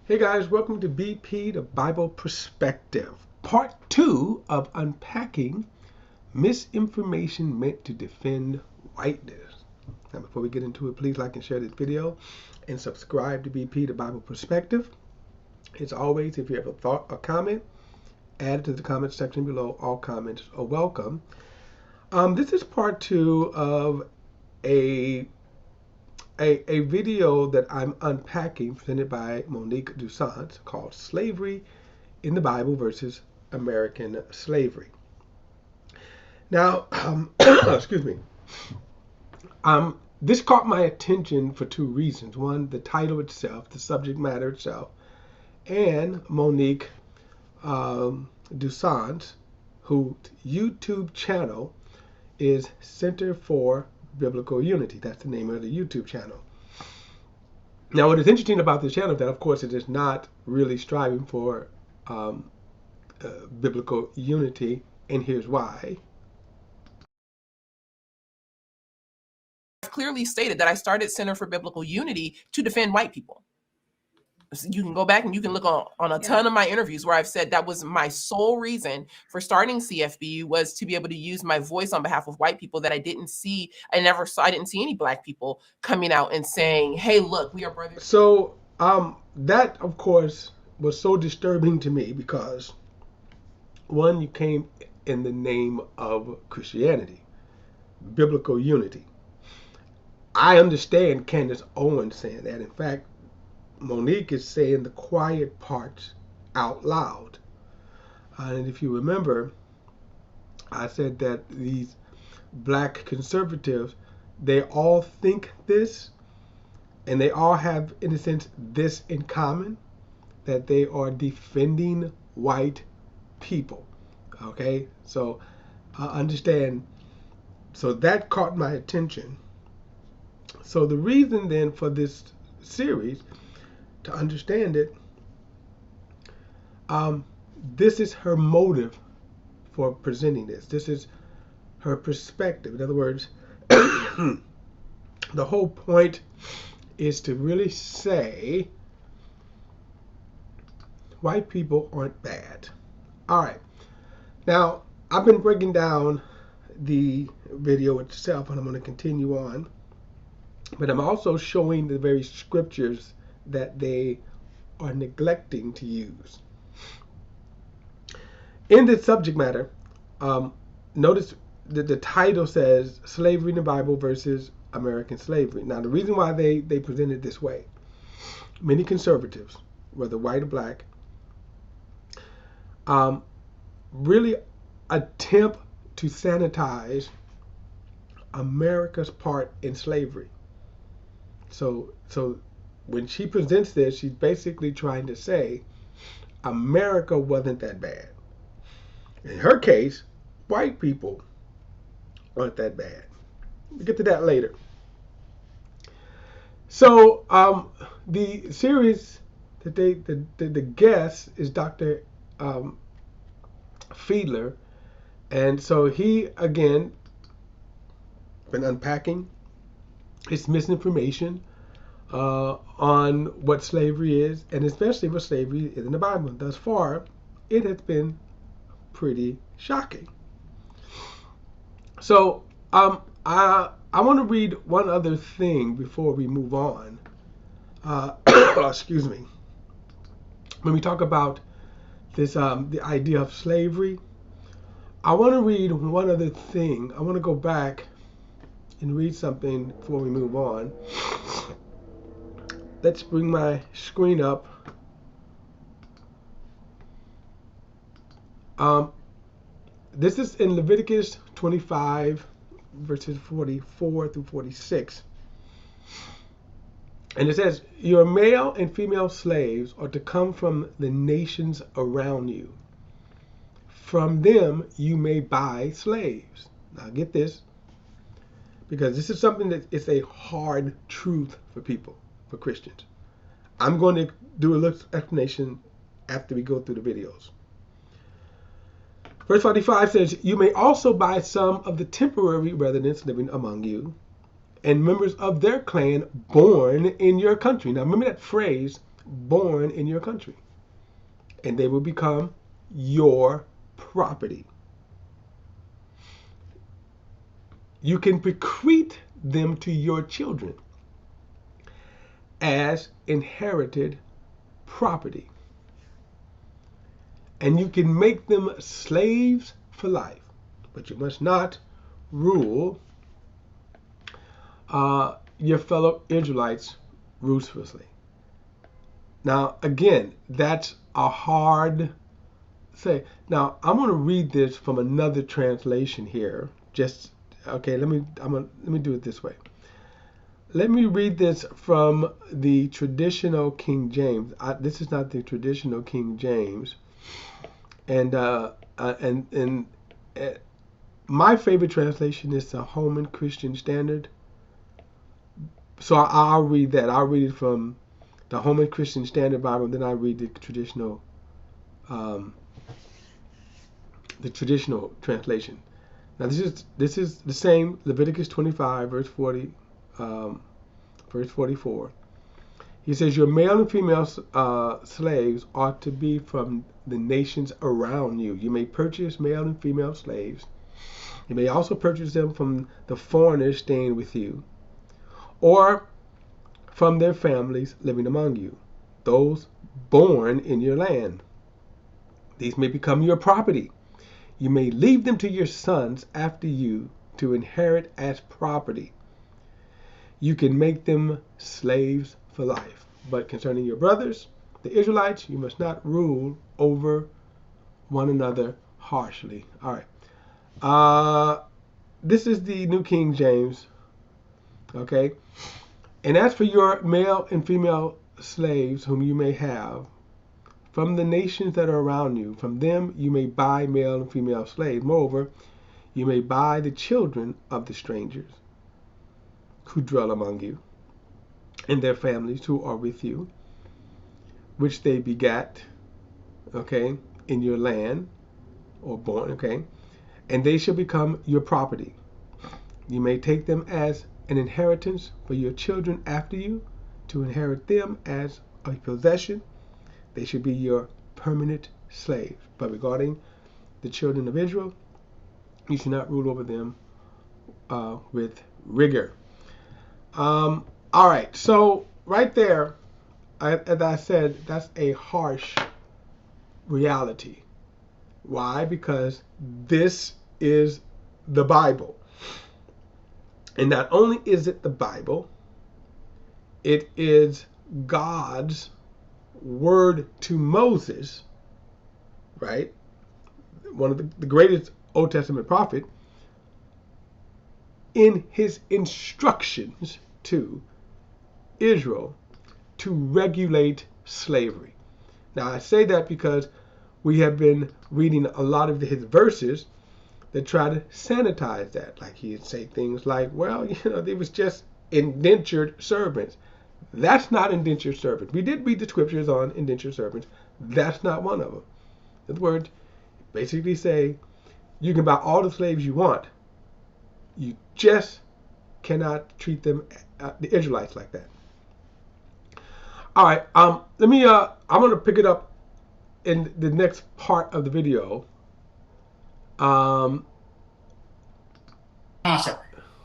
Hey guys, welcome to BP, the Bible Perspective, part 2 of Unpacking Misinformation Meant to Defend Whiteness. Now, before we get into it, please like and share this video and subscribe to BP, the Bible Perspective. As always, if you have a thought or comment, add it to the comment section below. All comments are welcome. This is part 2 of a video that I'm unpacking presented by Monique Dusant called Slavery in the Bible versus American Slavery. Now, excuse me. This caught my attention for two reasons. One, the title itself, the subject matter itself, and Monique Dusant, whose YouTube channel is Center for Biblical Unity. That's the name of the YouTube channel. Now, what is interesting about this channel is that, of course, it is not really striving for biblical unity, and here's why. I've clearly stated that I started Center for Biblical Unity to defend white people. You can go back and you can look on a ton of my interviews where I've said that was my sole reason for starting CFBU, was to be able to use my voice on behalf of white people that I didn't see. I didn't see any black people coming out and saying, hey, look, we are brothers. So that, of course, was so disturbing to me because, one, you came in the name of Christianity, biblical unity. I understand Candace Owens saying that. In fact, Monique is saying the quiet parts out loud. And if you remember, I said that these black conservatives, they all think this, and they all have, in a sense, this in common, that they are defending white people. Okay? So understand, so that caught my attention. So the reason then for this series, to understand it, this is her motive for presenting this. This is her perspective. In other words, the whole point is to really say white people aren't bad. All right. Now, I've been breaking down the video itself, and I'm going to continue on. But I'm also showing the very scriptures that they are neglecting to use. In this subject matter, notice that the title says Slavery in the Bible versus American Slavery. Now, the reason why they present it this way, many conservatives, whether white or black, really attempt to sanitize America's part in slavery. So when she presents this, she's basically trying to say America wasn't that bad. In her case, white people aren't that bad. We'll get to that later. So the series that the guest is Dr. Fiedler, and so he again been unpacking his misinformation on what slavery is, and especially what slavery is in the Bible. Thus far, it has been pretty shocking. So I want to read one other thing before we move on. Excuse me. When we talk about this, the idea of slavery, I want to read one other thing. I want to go back and read something before we move on. Let's bring my screen up. This is in Leviticus 25, verses 44 through 46. And it says, your male and female slaves are to come from the nations around you. From them you may buy slaves. Now get this, because this is something that is a hard truth for people, for Christians. I'm going to do a little explanation after we go through the videos. Verse 45 says, you may also buy some of the temporary residents living among you, and members of their clan born in your country. Now remember that phrase, born in your country, and they will become your property. You can bequeath them to your children as inherited property, and you can make them slaves for life, but you must not rule your fellow Israelites ruthlessly. Now, again, that's a hard say. Now, I'm going to read this from another translation here. Just okay. Let me do it this way. Let me read this from the traditional King James. This is not the traditional King James, and my favorite translation is the Holman Christian Standard. So I'll read that. I'll read it from the Holman Christian Standard Bible, and then I read the traditional translation. Now this is the same Leviticus 25 verse 40, verse 44. He says, your male and female slaves ought to be from the nations around you. You may purchase male and female slaves. You may also purchase them from the foreigners staying with you, or from their families living among you, those born in your land. These may become your property. You may leave them to your sons after you to inherit as property. You can make them slaves for life. But concerning your brothers, the Israelites, you must not rule over one another harshly. All right. This is the New King James. Okay. And as for your male and female slaves whom you may have, from the nations that are around you, from them you may buy male and female slaves. Moreover, you may buy the children of the strangers who dwell among you, and their families who are with you, which they begat, okay, in your land, or born, okay, and they shall become your property. You may take them as an inheritance for your children after you, to inherit them as a possession. They should be your permanent slaves. But regarding the children of Israel, you should not rule over them with rigor. All right, so right there, as I said, that's a harsh reality. Why? Because this is the Bible. And not only is it the Bible, it is God's word to Moses, right? One of the greatest Old Testament prophet, in his instructions to Israel to regulate slavery. Now I say that because we have been reading a lot of his verses that try to sanitize that. Like he'd say things like, well, they was just indentured servants. That's not indentured servants. We did read the scriptures on indentured servants. That's not one of them. In other words, basically say, you can buy all the slaves you want. You just cannot treat them, the Israelites, like that. All right. I'm going to pick it up in the next part of the video. Concept.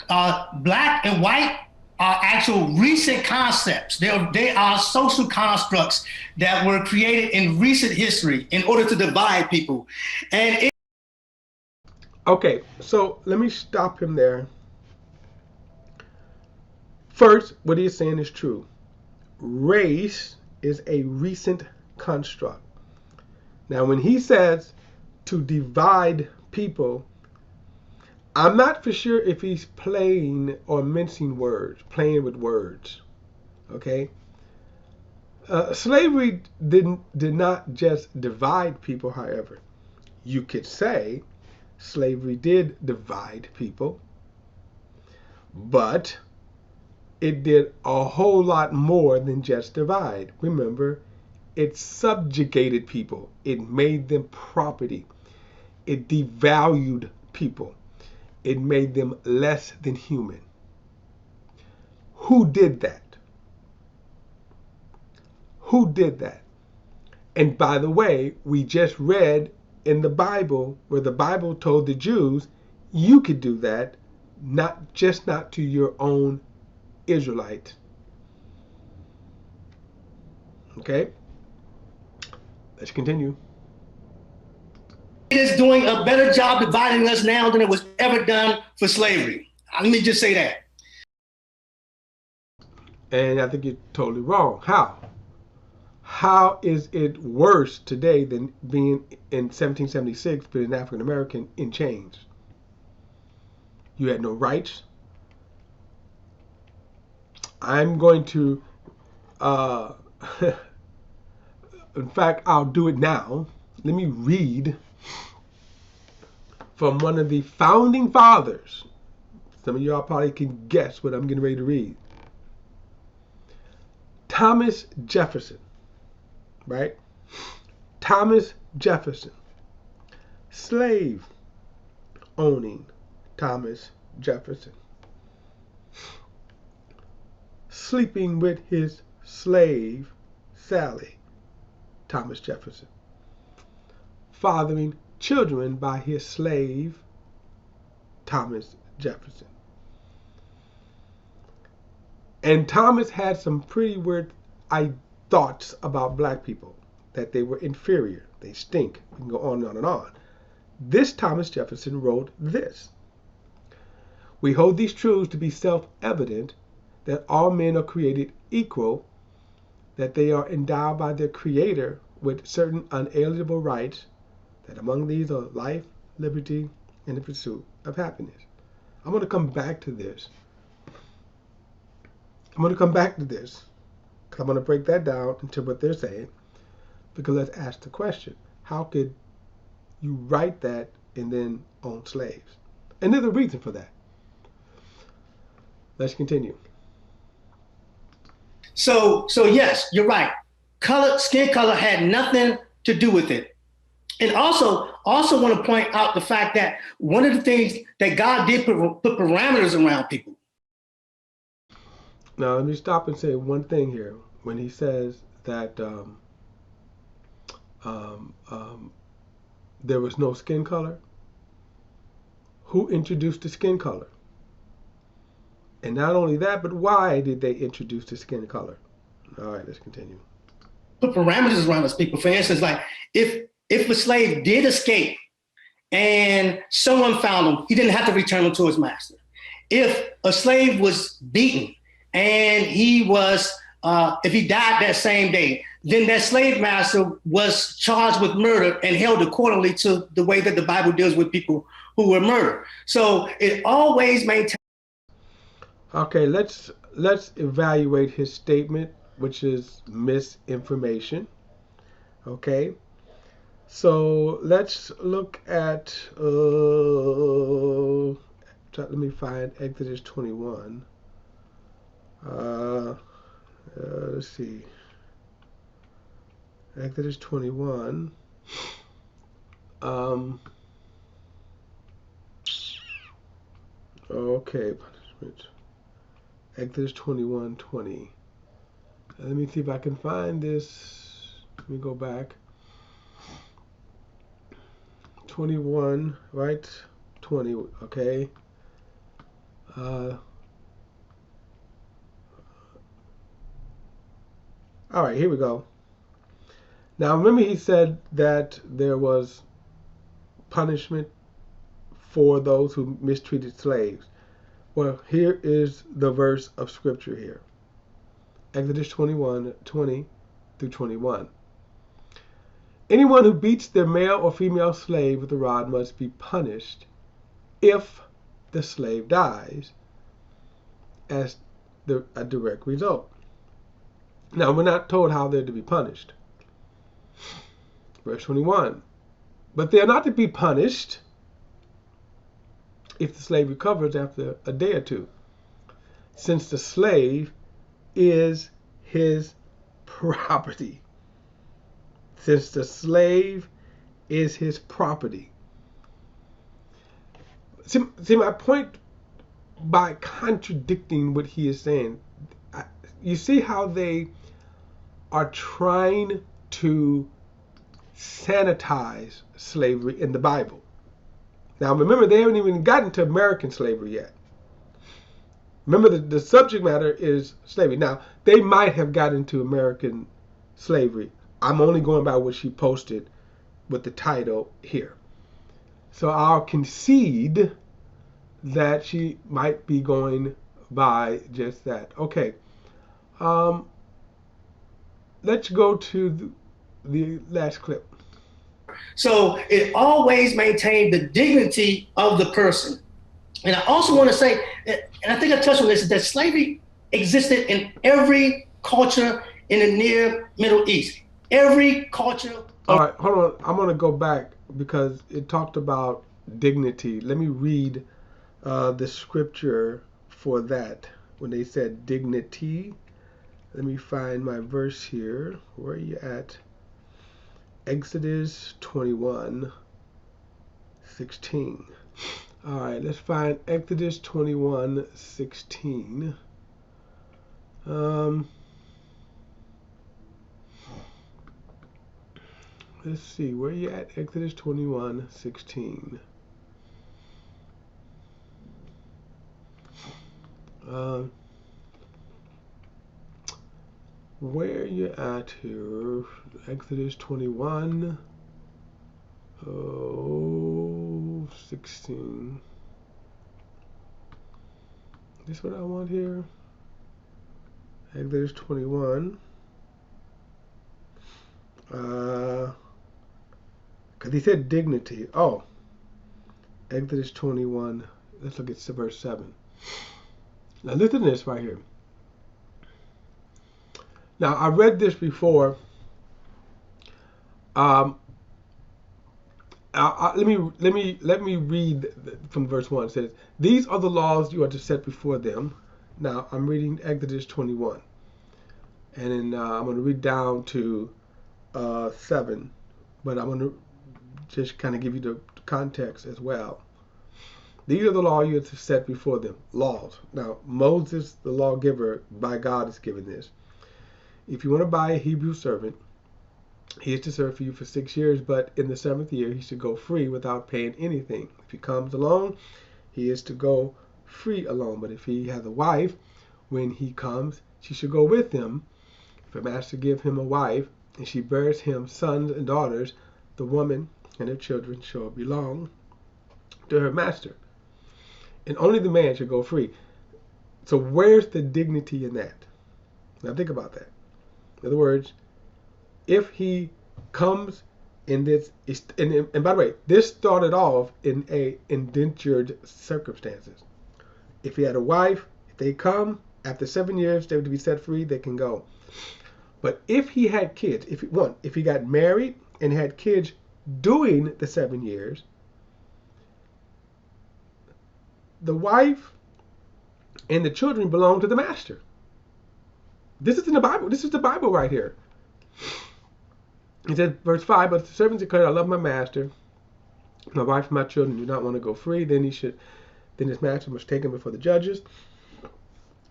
Black and white are actual recent concepts. They are social constructs that were created in recent history in order to divide people. And okay, so let me stop him there. First, what he's saying is true. Race is a recent construct. Now, when he says to divide people, I'm not for sure if he's playing or mincing words, playing with words. Okay? Slavery did not just divide people, however. You could say slavery did divide people, but it did a whole lot more than just divide. Remember, it subjugated people. It made them property. It devalued people. It made them less than human. Who did that? Who did that? And by the way, we just read in the Bible where the Bible told the Jews, you could do that, not to your own Israelites. Okay? Let's continue. It is doing a better job dividing us now than it was ever done for slavery. Let me just say that. And I think you're totally wrong. How? How is it worse today than being in 1776, being an African American in chains? You had no rights. I'm going to, in fact, I'll do it now. Let me read from one of the founding fathers. Some of y'all probably can guess what I'm getting ready to read. Thomas Jefferson, right? Thomas Jefferson. Slave owning Thomas Jefferson. Sleeping with his slave, Sally, Thomas Jefferson. Fathering children by his slave, Thomas Jefferson. And Thomas had some pretty weird thoughts about black people, that they were inferior, they stink. We can go on and on and on. This Thomas Jefferson wrote this. We hold these truths to be self-evident, that all men are created equal, that they are endowed by their Creator with certain unalienable rights, that among these are life, liberty, and the pursuit of happiness. I'm going to come back to this. Because I'm going to break that down into what they're saying. Because let's ask the question, how could you write that and then own slaves? And there's a reason for that. Let's continue. So yes, you're right. Skin color had nothing to do with it. And also want to point out the fact that one of the things that God did put parameters around people. Now let me stop and say one thing here. When he says that there was no skin color, who introduced the skin color? And not only that, but why did they introduce the skin color? All right, let's continue. Put parameters around those people. For instance, like if a slave did escape and someone found him, he didn't have to return him to his master. If a slave was beaten and he was, if he died that same day, then that slave master was charged with murder and held accordingly to the way that the Bible deals with people who were murdered. So it always maintains. Okay, let's evaluate his statement, which is misinformation. Okay, so let's look at, let me find Exodus 21. Let's see. Exodus 21. Okay, punishment. Exodus 21:20. Let me see if I can find this. Let me go back. 21, right? 20, okay. All right, here we go. Now remember he said that there was punishment for those who mistreated slaves. Well, here is the verse of scripture here. Exodus 21:20 through 21. Anyone who beats their male or female slave with a rod must be punished if the slave dies as a direct result. Now, we're not told how they're to be punished. Verse 21. But they are not to be punished if the slave recovers after a day or two, since the slave is his property. Since the slave is his property. See my point, by contradicting what he is saying, you see how they are trying to sanitize slavery in the Bible. Now remember, they haven't even gotten to American slavery yet. Remember, the subject matter is slavery. Now, they might have gotten to American slavery. I'm only going by what she posted with the title here. So I'll concede that she might be going by just that. Okay. Let's go to the last clip. So it always maintained the dignity of the person. And I also want to say, and I think I touched on this, that slavery existed in every culture in the near Middle East. Every culture. All right, hold on. I'm going to go back because it talked about dignity. Let me read the scripture for that when they said dignity. Let me find my verse here. Where are you at? Exodus 21:16. All right, let's find Exodus 21:16. Let's see, where are you at? Exodus 21:16. Where are you at here? Exodus 21. 16. This what I want here? Exodus 21. Because he said dignity. Oh. Exodus 21. Let's look at verse 7. Now listen to this right here. Now I read this before. Let me read from verse 1. It says, "These are the laws you are to set before them." Now I'm reading Exodus 21, and then I'm going to read down to 7, but I'm going to just kind of give you the context as well. These are the laws you are to set before them. Laws. Now Moses, the lawgiver by God, is given this. If you want to buy a Hebrew servant, he is to serve for you for 6 years, but in the 7th year he should go free without paying anything. If he comes alone, he is to go free alone. But if he has a wife, when he comes, she should go with him. If a master give him a wife, and she bears him sons and daughters, the woman and her children shall belong to her master. And only the man should go free. So where's the dignity in that? Now think about that. In other words, if he comes in this, and by the way, this started off in a indentured circumstances. If he had a wife, if they come after 7 years, they were to be set free, they can go. But if he had kids, if he got married and had kids during the 7 years, the wife and the children belong to the master. This is in the Bible. This is the Bible right here. He said, verse 5, "But the servants declared, I love my master. My wife and my children do not want to go free. Then his master must take him before the judges.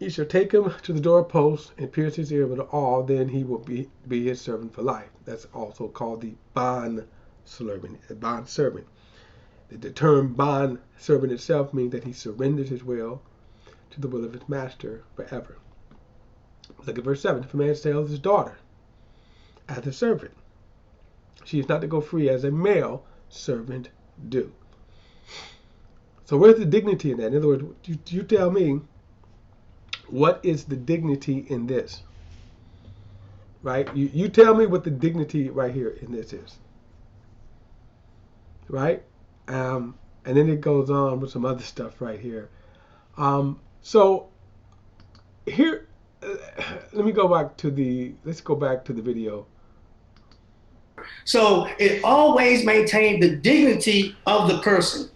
He shall take him to the doorpost and pierce his ear with an awl. Then he will be his servant for life." That's also called the bond servant. The term bond servant itself means that he surrenders his will to the will of his master forever. Look at verse 7. "If a man sells his daughter as a servant, she is not to go free as a male servant do." So where's the dignity in that? In other words, you tell me, what is the dignity in this? Right? You tell me what the dignity right here in this is. Right? And then it goes on with some other stuff right here. So here, let's go back to the video. So it always maintained the dignity of the person.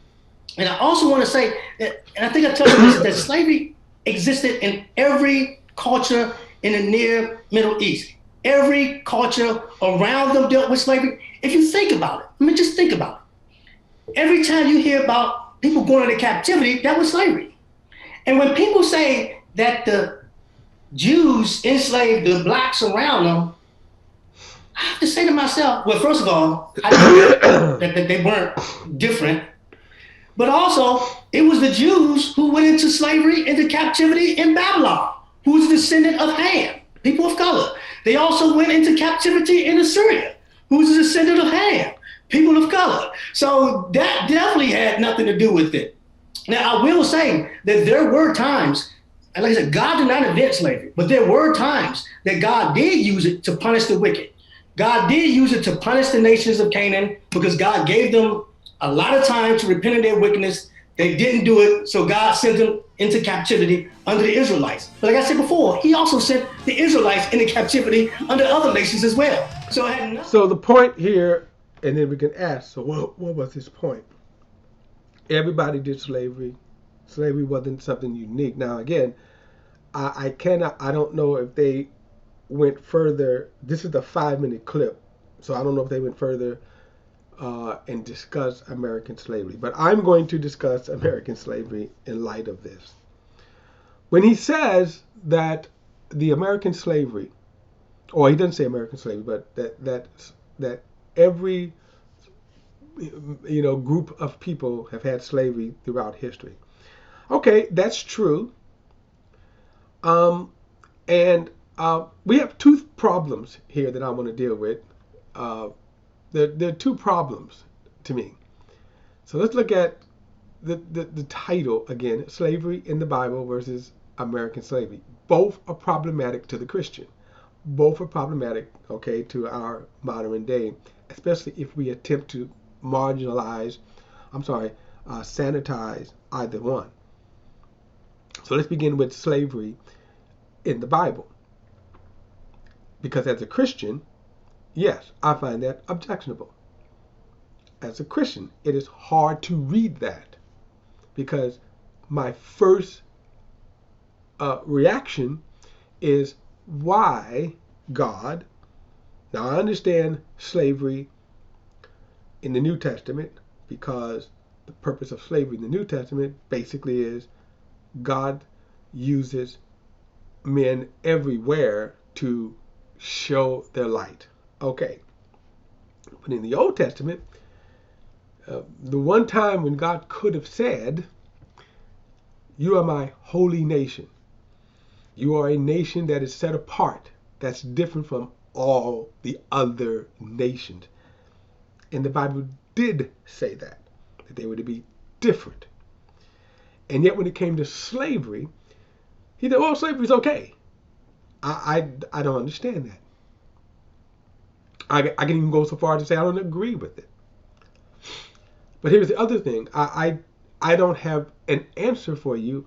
And I also want to say, and I think I touched on this, that slavery existed in every culture in the near Middle East. Every culture around them dealt with slavery. If you think about it, just think about it. Every time you hear about people going into captivity, that was slavery. And when people say that the Jews enslaved the blacks around them, I have to say to myself, well, first of all, I know that they weren't different, but also it was the Jews who went into slavery, into captivity in Babylon, who's a descendant of Ham, people of color. They also went into captivity in Assyria, who's a descendant of Ham, people of color. So that definitely had nothing to do with it. Now, I will say that there were times, and like I said, God did not invent slavery, but there were times that God did use it to punish the wicked. God did use it to punish the nations of Canaan because God gave them a lot of time to repent of their wickedness. They didn't do it, so God sent them into captivity under the Israelites. But like I said before, he also sent the Israelites into captivity under other nations as well. So it had nothing. So the point here, and then we can ask, so what was his point? Everybody did slavery. Slavery wasn't something unique. Now again, I don't know if they went further. This is a 5-minute clip, so I don't know if they went further and discussed American slavery. But I'm going to discuss American slavery in light of this. When he says that the American slavery, or he doesn't say American slavery, but that every group of people have had slavery throughout history. Okay, that's true. And we have two problems here that I want to deal with. There are two problems to me. So let's look at the title again, slavery in the Bible versus American slavery. Both are problematic to the Christian. Both are problematic, okay, to our modern day, especially if we attempt to sanitize either one. So let's begin with slavery in the Bible. Because as a Christian, yes, I find that objectionable. As a Christian, it is hard to read that because my first reaction is, why God? Now I understand slavery in the New Testament because the purpose of slavery in the New Testament basically is God uses men everywhere to show their light. Okay. But in the Old Testament, the one time when God could have said, you are my holy nation. You are a nation that is set apart. That's different from all the other nations. And the Bible did say that they were to be different. And yet when it came to slavery, he said, well, slavery is okay. I don't understand that. I can even go so far as to say I don't agree with it. But here's the other thing. I don't have an answer for you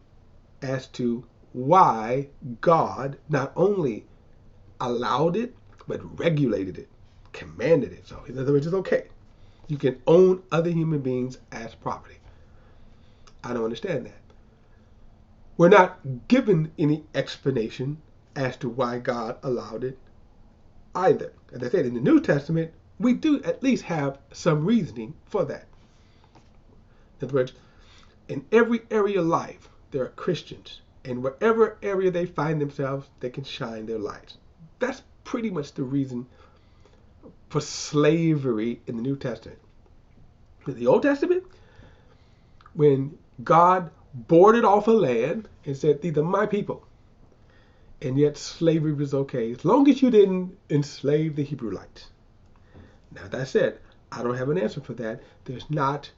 as to why God not only allowed it, but regulated it, commanded it. So in other words, it's okay. You can own other human beings as property. I don't understand that. We're not given any explanation as to why God allowed it either. As I said, in the New Testament, we do at least have some reasoning for that. In other words, in every area of life, there are Christians, and wherever area they find themselves, they can shine their lights. That's pretty much the reason for slavery in the New Testament. In the Old Testament, when God boarded off a land and said, these are my people, and yet slavery was okay, as long as you didn't enslave the Hebrewites. Now that said, I don't have an answer for that. There's not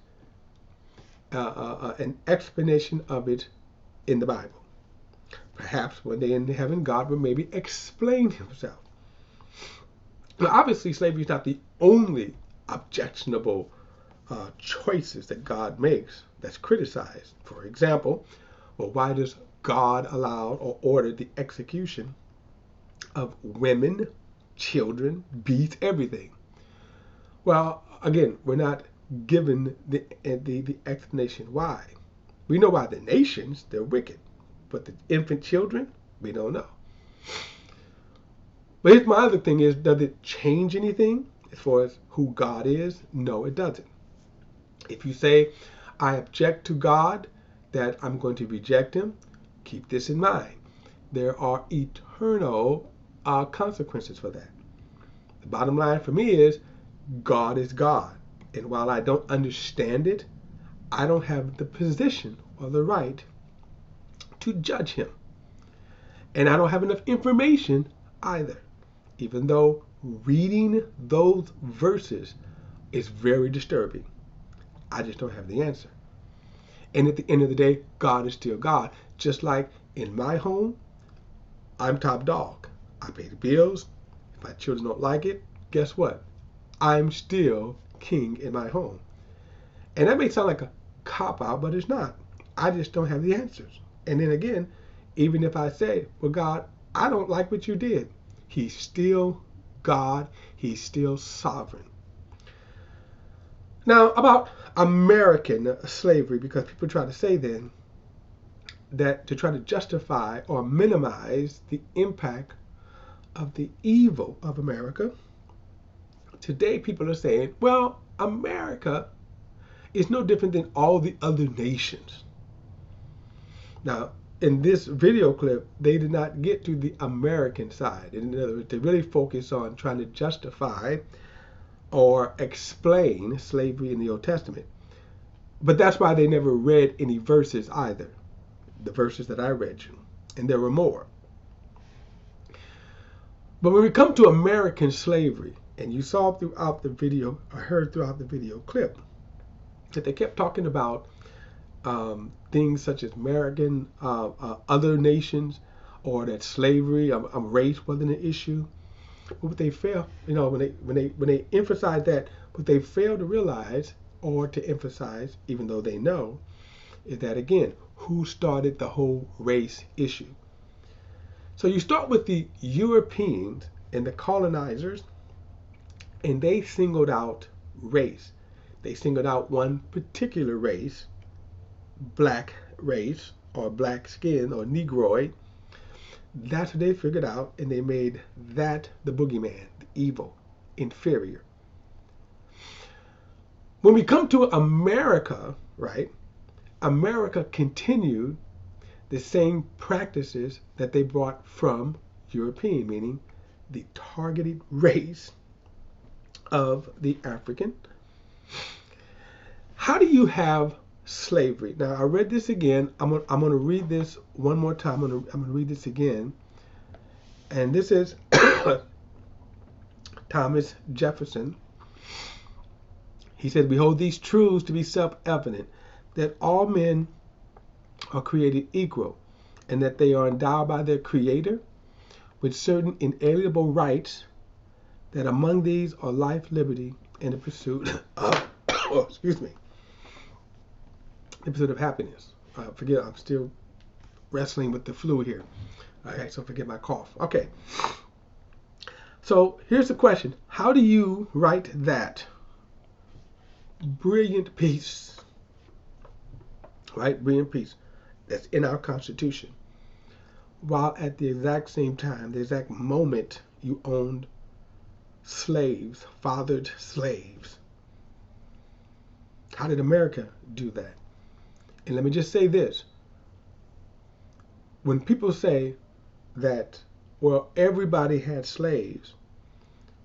an explanation of it in the Bible. Perhaps one day in heaven, God will maybe explain himself. Now, obviously, slavery is not the only objectionable choices that God makes that's criticized. For example, well, why does God allow or order the execution of women, children, beasts, everything? Well, again, we're not given the explanation why. We know why the nations, they're wicked. But the infant children, we don't know. But here's my other thing is, does it change anything as far as who God is? No, it doesn't. If you say, I object to God, that I'm going to reject him, keep this in mind. There are eternal consequences for that. The bottom line for me is God is God. And while I don't understand it, I don't have the position or the right to judge him. And I don't have enough information either, even though reading those verses is very disturbing. I just don't have the answer. And at the end of the day, God is still God. Just like in my home, I'm top dog. I pay the bills. If my children don't like it, guess what? I'm still king in my home. And that may sound like a cop-out, but it's not. I just don't have the answers. And then again, even if I say, well, God, I don't like what you did, he's still God. He's still sovereign. Now, about American slavery, because people try to say then that to try to justify or minimize the impact of the evil of America, today people are saying, well, America is no different than all the other nations. Now, in this video clip, they did not get to the American side. In other words, they really focus on trying to justify or explain slavery in the Old Testament. But that's why they never read any verses either, the verses that I read you. And there were more. But when we come to American slavery, and you saw throughout the video, or heard throughout the video clip, that they kept talking about things such as American, other nations, or that slavery, race wasn't an issue. But what they fail, when they emphasize that, what they fail to realize or to emphasize, even though they know, is that again, who started the whole race issue? So you start with the Europeans and the colonizers, and they singled out race. They singled out one particular race, black race, or black skin, or Negroid. That's what they figured out, and they made that the boogeyman, the evil, inferior. When we come to America, right, America continued the same practices that they brought from European, meaning the targeted race of the African. How do you have slavery? Now, I read this again. I'm going to read this one more time. I'm going to read this again. And this is Thomas Jefferson. He said, "Behold these truths to be self-evident, that all men are created equal, and that they are endowed by their Creator with certain inalienable rights, that among these are life, liberty, and the pursuit of, the pursuit of happiness." Forget, I'm still wrestling with the flu here. Okay, so forget my cough. Okay. So here's the question. How do you write that brilliant piece, right? Brilliant piece that's in our Constitution, while at the exact same time, the exact moment you owned slaves, fathered slaves? How did America do that? And let me just say this. When people say that, well, everybody had slaves,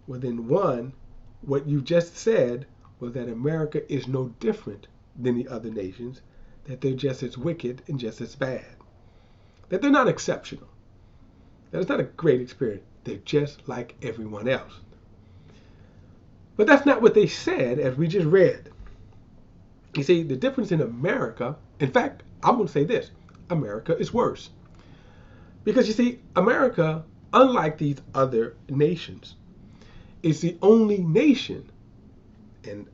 well then one, what you just said was that America is no different than the other nations, that they're just as wicked and just as bad, that they're not exceptional, that it's not a great experience, they're just like everyone else. But that's not what they said, as we just read. You see, the difference in America, in fact, I'm going to say this, America is worse. Because you see, America, unlike these other nations, is the only nation, and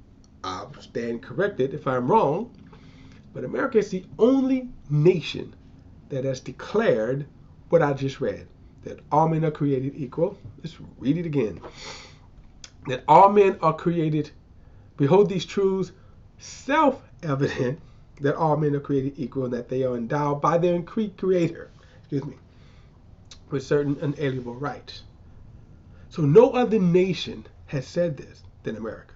I'll stand corrected if I'm wrong, but America is the only nation that has declared what I just read, that all men are created equal. Let's read it again. That all men are created, behold these truths, self-evident, that all men are created equal, and that they are endowed by their Creator, with certain unalienable rights. So no other nation has said this than America.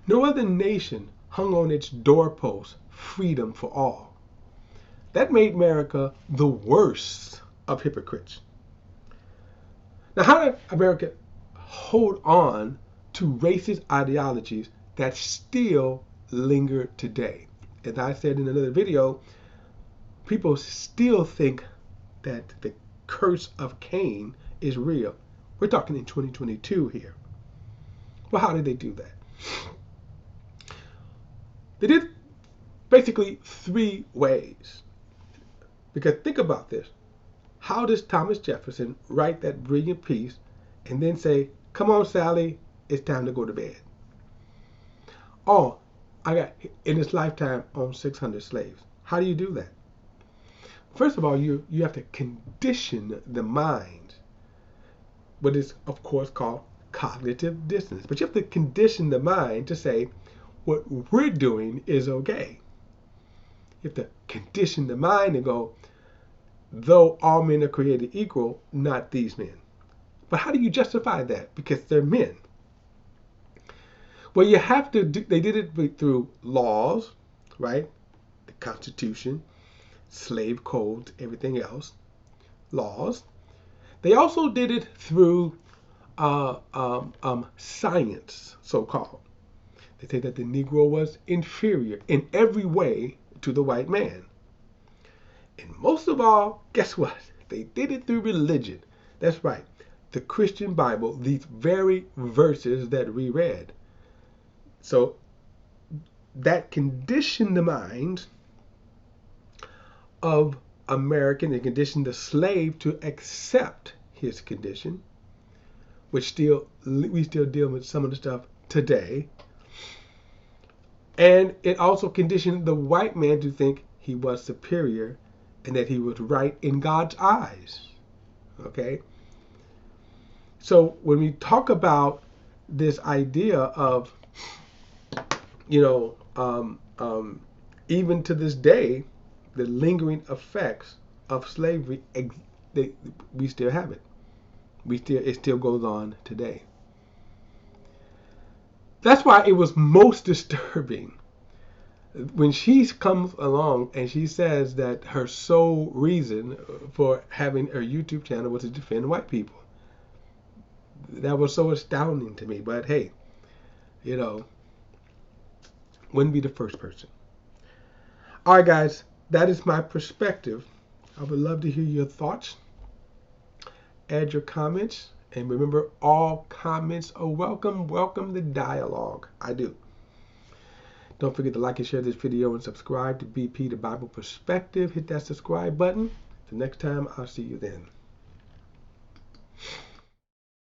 No other nation hung on its doorpost freedom for all. That made America the worst of hypocrites. Now, how did America hold on to racist ideologies that still linger today. As I said in another video, people still think that the curse of Cain is real. We're talking in 2022 here. Well, how did they do that? They did basically 3 ways. Because think about this. How does Thomas Jefferson write that brilliant piece and then say, come on, Sally, it's time to go to bed? Oh, I got, in his lifetime, owned 600 slaves. How do you do that? First of all, you have to condition the mind, what is, of course, called cognitive dissonance. But you have to condition the mind to say, what we're doing is okay. You have to condition the mind and go, though all men are created equal, not these men. But how do you justify that? Because they're men. Well, you have to they did it through laws, right? The Constitution, slave codes, everything else, laws. They also did it through science, so-called. They say that the Negro was inferior in every way to the white man. And most of all, guess what? They did it through religion. That's right. The Christian Bible, these very verses that we read. So that conditioned the mind of American and conditioned the slave to accept his condition, which we still deal with some of the stuff today. And it also conditioned the white man to think he was superior and that he was right in God's eyes. Okay? So when we talk about this idea of, even to this day, the lingering effects of slavery, we still have it. It still goes on today. That's why it was most disturbing when she comes along and she says that her sole reason for having her YouTube channel was to defend white people. That was so astounding to me. But hey, wouldn't be the first person. All right, guys, that is my perspective. I would love to hear your thoughts. Add your comments. And remember, all comments are welcome. Welcome the dialogue. I do. Don't forget to like and share this video and subscribe to BP The Bible Perspective. Hit that subscribe button. The next time, I'll see you then.